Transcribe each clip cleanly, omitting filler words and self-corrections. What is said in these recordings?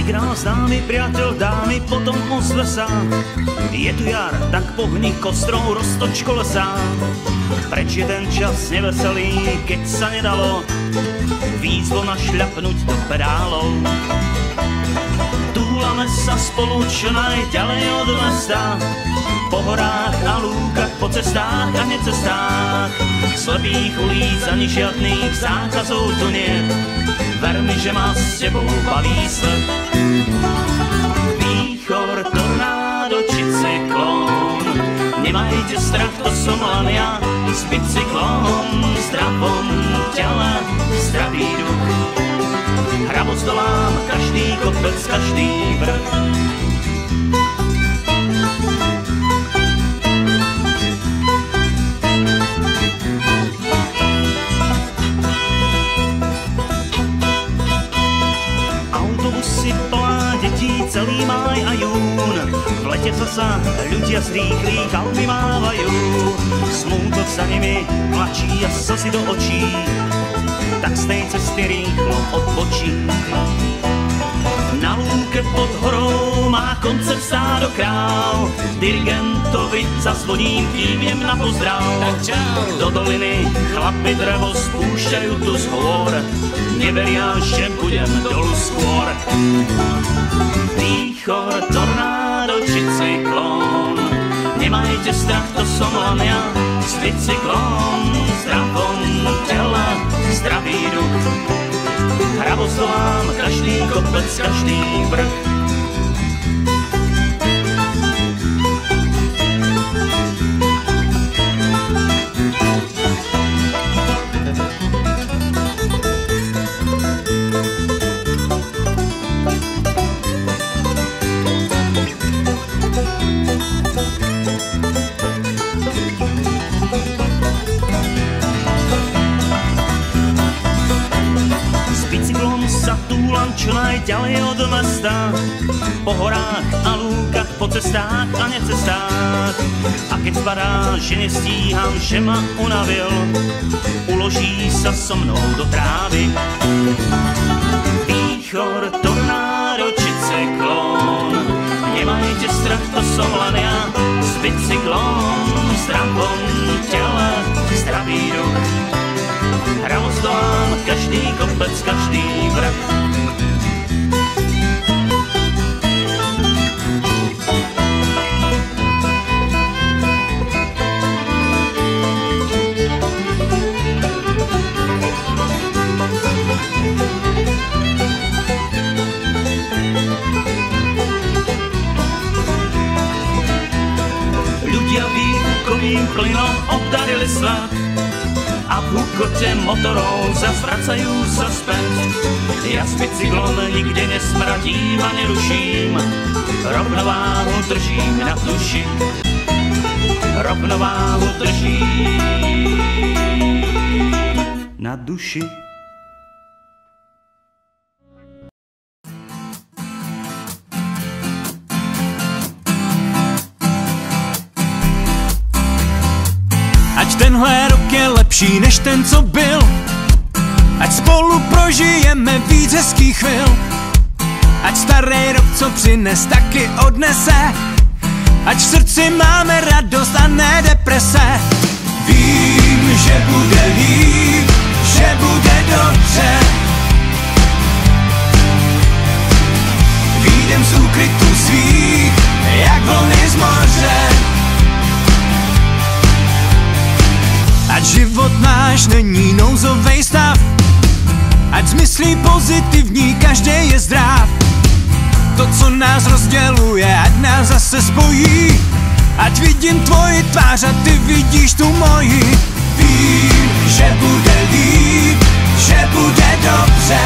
Signál známy, priateľ dámy, potom ozve sa. Je tu jar, tak pohni kostrou, roztoč kolesa. Preč je ten čas neveselý, keď sa nedalo výzvo našľapnúť do pedálov. Túlame sa spolu čo najďalej od mesta, po horách a lúkach, po cestách a necestách. Slepých ulic ani žiadnych zákazov tu nie. Ver mi, že ma s tebou baví svet. Výchor, tornádo či cyklón, nemajte strach, to som len ja. S bicyklom, zdravom tele, zdravý duch. Hravo zdolám každý kopec, každý vrch. Autobusy plná detí, celý máj a jún. V lete zasa ľudia z rýchlých aut vymávajú. Smútok za nimi mladší a slzy do očí, tak z tej cesty rýchlo odbočí. Na lúke pod horou má koncert stádo král. Dirigentovi zazvoním, kým jem na pozdrav. Do doliny chlapi drevo spúšťajú tu z hôr, neveria, že budem dolu skôr. Výchor, tornádo či cyklón, nemajte strach, to som len ja. S bicyklom, zdravom tela, zdravý duch. Hravo zdolám každý kopec, každý vrch. Túlam čo najďalej od mesta, po horách a lúkach, po cestách a necestách. A keď spadá, že nestíham, že ma unavil, uloží sa so mnou do trávy. Výchor, tornádo či cyklón, nemajte strach, to som len ja. S bicyklom, zdravom tele, zdravý duch. Hravo zdolám každý kopec, každý vrch. Ľudia výfukovým plynom obdarili svet a v hukote motorov zas vracajú sa späť. Ja s bicyklom nikde nesmradím a neruším, rovnováhu držím na duši. Rovnováhu držím na duši. Ať tenhle rok je lepší než ten, co byl, ať spolu prožijeme víc hezkých chvil, ať starý rok, co přines, taky odnese, ať v srdci máme radost a ne deprese. Vím, že bude líp, že bude dobře, vyjdem z úkrytů svých, jak vlny z moře. Ať život náš není nouzovej stav, ať zmyslí pozitivní, každý je zdrav. To, co nás rozděluje, ať nás zase spojí, ať vidím tvoji tvář a ty vidíš tu moji. Vím, že bude líp, že bude dobře,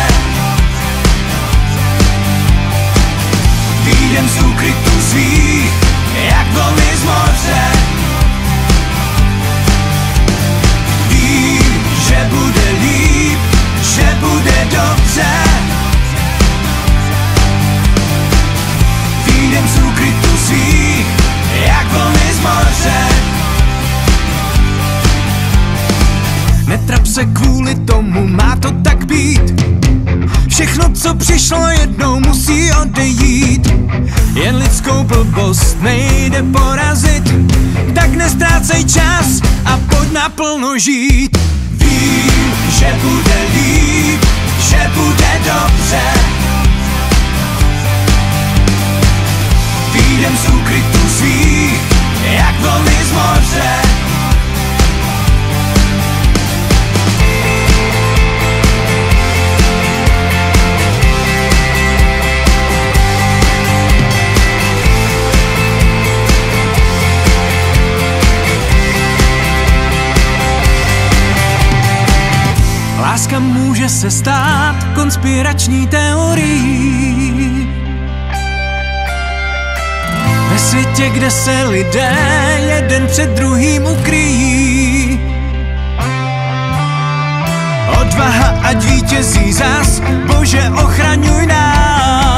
vyjdem z úkrytů svých, jak vlny z moře. Vím, že bude líp, že bude dobře, vyjdem z úkrytů svých, jak vlny z moře. Netrap se kvůli tomu, má to tak být. Všechno, co přišlo, jednou musí odejít. Jen lidskou blbost nejde porazit, tak nestrácej čas a pojď naplno žít. Vím, že bude líp, že bude dobře. Vyjdem z úkrytů svých, jak vlny z moře. Láska může se stát konspirační teorií. Ve světě, kde se lidé jeden před druhým ukryjí. Odvaha ať vítězí zas, Bože ochraňuj nás.